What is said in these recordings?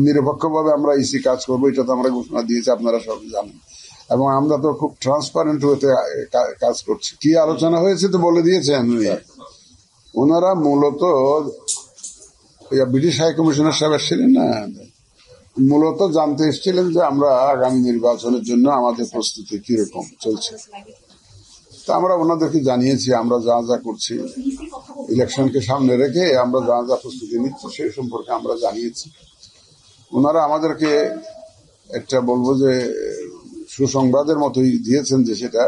নিরপেক্ষভাবে আমরা ইসি কাজ করবো, এটা তো আমরা ঘোষণা দিয়েছি, আপনারা সব জানেন। এবং আমরা তো খুব ট্রান্সপারেন্ট হতে কাজ করছি। কি আলোচনা হয়েছে তো বলে দিয়েছেন। ওনারা মূলত ব্রিটিশ হাই কমিশনার সাহেব এসেছিলেন না, মূলত জানতে এসেছিলেন যে আমরা আগামী নির্বাচনের জন্য আমাদের প্রস্তুতি কিরকম চলছে। তা আমরা ওনাদেরকে জানিয়েছি আমরা যা যা করছি, ইলেকশনকে সামনে রেখে আমরা যা যা প্রস্তুতি নিচ্ছি সেই সম্পর্কে আমরা জানিয়েছি। ওনারা আমাদেরকে একটা বলবো যে সুসংবাদের মতোই দিয়েছেন, যে সেটা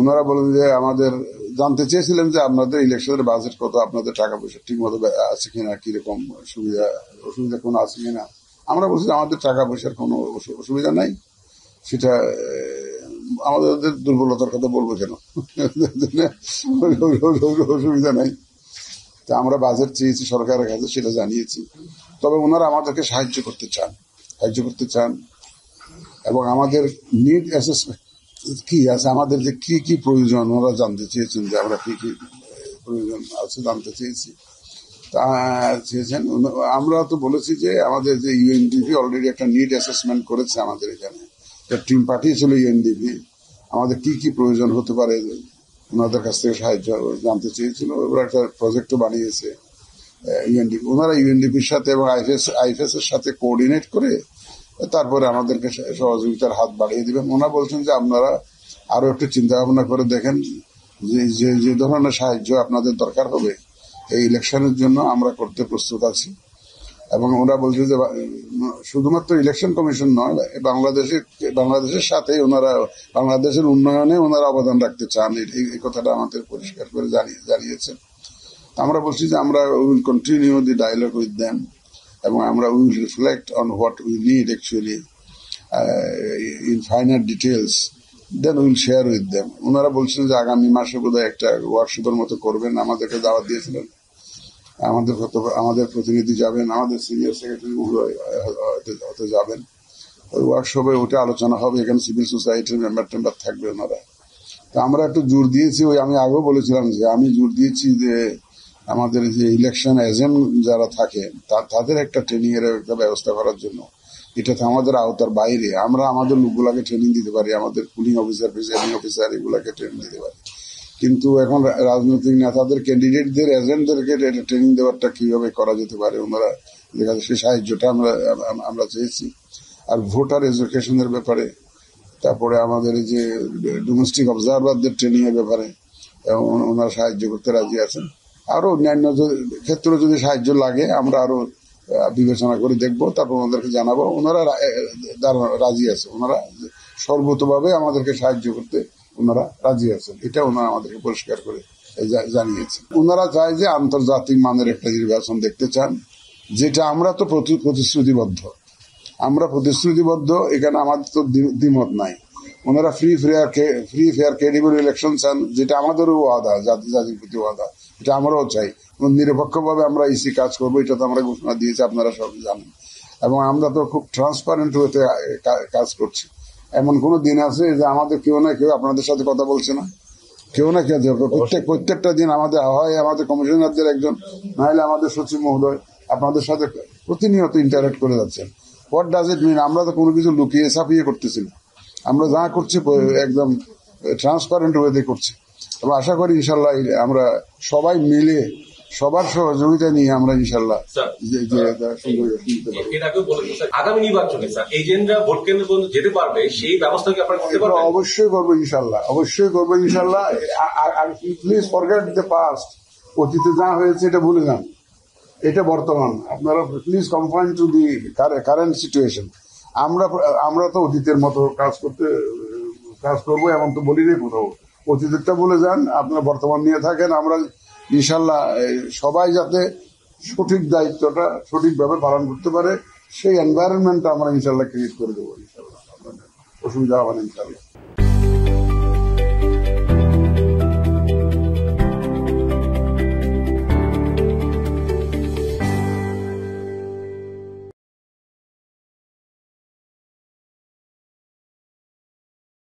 ওনারা বলেন যে আমাদের জানতে চেয়েছিলেন যে আপনাদের ইলেকশনের বাজেট কত, আপনাদের টাকা পয়সা ঠিক মতো আছে কিনা, কিরকম অসুবিধা কোনো আছে কিনা। আমরা বলছি আমাদের টাকা পয়সার কোনো অসুবিধা নাই, সেটা আমাদের দুর্বলতার কথা বলবো কেন, অসুবিধা নাই। তা আমরা বাজেট চেয়েছি সরকারের কাছে, সেটা জানিয়েছি। তবে ওনারা আমাদেরকে সাহায্য করতে চান এবং আমাদের নিড অ্যাসেসমেন্ট কি আছে, আমাদের যে কি কি প্রয়োজন ওনারা জানতে চেয়েছেন, যে আমরা কি কি প্রয়োজন আছে জানতে চেয়েছি। তা চেয়েছেন, আমরা তো বলেছি যে আমাদের যে ইউএনডিপি অলরেডি একটা নিড অ্যাসেসমেন্ট করেছে আমাদের এখানে, টিম পাঠিয়েছিল ইউএনডিপি, আমাদের কি কি প্রয়োজন হতে পারে ওনাদের কাছ থেকে সাহায্য জানতে চেয়েছিল। ওরা একটা প্রজেক্টও বানিয়েছে ইউএনডিপি, ওনারা ইউএনডিপির সাথে এবং আইএফএস এর সাথে কোঅর্ডিনেট করে তারপরে আমাদেরকে সহযোগিতার হাত বাড়িয়ে দিবেন। ওনারা বলছেন যে আপনারা আরো একটু চিন্তা ভাবনা করে দেখেন যে ধরনের সাহায্য আপনাদের দরকার হবে এই ইলেকশনের জন্য আমরা করতে প্রস্তুত আছি। এবং ওরা বলছে যে শুধুমাত্র ইলেকশন কমিশন নয়, বাংলাদেশের সাথে ওনারা বাংলাদেশের উন্নয়নে ওনারা অবদান রাখতে চান, এই কথাটা আমাদের পরিষ্কার করে জানিয়েছেন। আমরা বলছি যে আমরা will continue the dialogue with them এবং আমরা will reflect on what we need actually in final details, then will share with them. ওনারা বলছেন যে আগামী মাসে বোধহয় একটা ওয়ার্কশপের মতো করবেন, আমাদেরকে দাওয়াত দিয়েছিলেন, আমাদের প্রতিনিধি যাবেন, আমাদের সিনিয়র সেক্রেটারি হতে যাবেন। ওই ওয়ার্কশপে ওটা আলোচনা হবে, এখানে সিভিল সোসাইটির মেম্বার থাকবে ওনারা। তা আমরা একটু জোর দিয়েছি, আমি আগেও বলেছিলাম যে আমি জোর দিয়েছি যে আমাদের যে ইলেকশন এজেন্ট যারা থাকে তাদের একটা ট্রেনিং এর একটা ব্যবস্থা করার জন্য। এটা তো আমাদের আওতার বাইরে, আমরা আমাদের লোকগুলাকে ট্রেনিং দিতে পারি, আমাদের পুলিং অফিসার প্রিসাইডিং অফিসার এগুলাকে ট্রেনিং দিতে পারি, কিন্তু এখন রাজনৈতিক নেতাদের ক্যান্ডিডেটদের এজেন্টদেরকে ট্রেনিং দেওয়ারটা কিভাবে করা যেতে পারে, ওনারা সেই সাহায্যটা আমরা চেয়েছি। আর ভোটার এডুকেশনের ব্যাপারে, তারপরে আমাদের যে ডোমেস্টিক অবজারভারদের ট্রেনিং এর ব্যাপারে ওনারা সাহায্য করতে রাজি আছেন। আরো অন্যান্য ক্ষেত্রে যদি সাহায্য লাগে আমরা আরো বিবেচনা করে দেখবো, তারপর ওনাদেরকে জানাবো। ওনারা রাজি আছে, ওনারা সর্বতভাবে আমাদেরকে সাহায্য করতে ওনারা রাজি আছেন, এটা ওনারা আমাদেরকে পরিষ্কার করে জানিয়েছেন। ওনারা চায় যে আন্তর্জাতিক মানের একটা নির্বাচন দেখতে চান, যেটা আমরা তো প্রতিশ্রুতিবদ্ধ, এখানে আমাদের তো দ্বিমত নাই। ওনারা ফ্রি ফেয়ার ক্রেডিবল ইলেকশন চান, যেটা আমাদেরও ওয়াদা, জাতির প্রতি ওয়াদা, এটা আমরাও চাই। নিরপেক্ষভাবে আমরা ইসি কাজ করবো, এটা তো আমরা ঘোষণা দিয়েছি, আপনারা সব জানেন। এবং আমরা তো খুব ট্রান্সপারেন্ট হতে কাজ করছি। এমন কোন দিন আছে যে আমাদের কেউ না কেউ আপনাদের সাথে কথা বলছে না, কেউ না কেউ প্রত্যেকটা দিন আমাদের কমিশনারদের একজন, না হলে আমাদের সচিব মহোদয় আপনাদের সাথে প্রতিনিয়ত ইন্টারেক্ট করে যাচ্ছেন। হোয়াট ডাজ ইট মিন? আমরা তো কোনো কিছু লুকিয়ে ছাপিয়ে করতেছি না, আমরা যা করছি একদম ট্রান্সপারেন্ট ওয়েতে করছি। এবং আশা করি ইনশাল্লাহ আমরা সবাই মিলে সবার সহযোগিতা নিয়ে আমরা ইনশাল্লাহ আগামী নির্বাচনে এজেন্টরা ভোট কেন্দ্র পর্যন্ত যেতে পারবে সেই ব্যবস্থা কি আপনারা করতে পারবেন? অবশ্যই করবো ইনশাল্লাহ। প্লিজ ফরগেট দ্য পাস্ট, অতীতে যা হয়েছে এটা ভুলে যান, এটা বর্তমান। আপনারা please confine to the current situation. আমরা তো অতীতের মতো কাজ করবো এমন তো বলি রে কোথাও। অতীতেরটা বলে যান, আপনারা বর্তমান নিয়ে থাকেন। আমরা ইনশাল্লাহ সবাই যাতে সঠিক দায়িত্বটা সঠিকভাবে পালন করতে পারে সেই এনভায়রনমেন্টটা আমরা ইনশাল্লাহ ক্রিয়েট করে দেবো। ইনশাল্লাহ অসুবিধা হবে না ইনশাল্লাহ।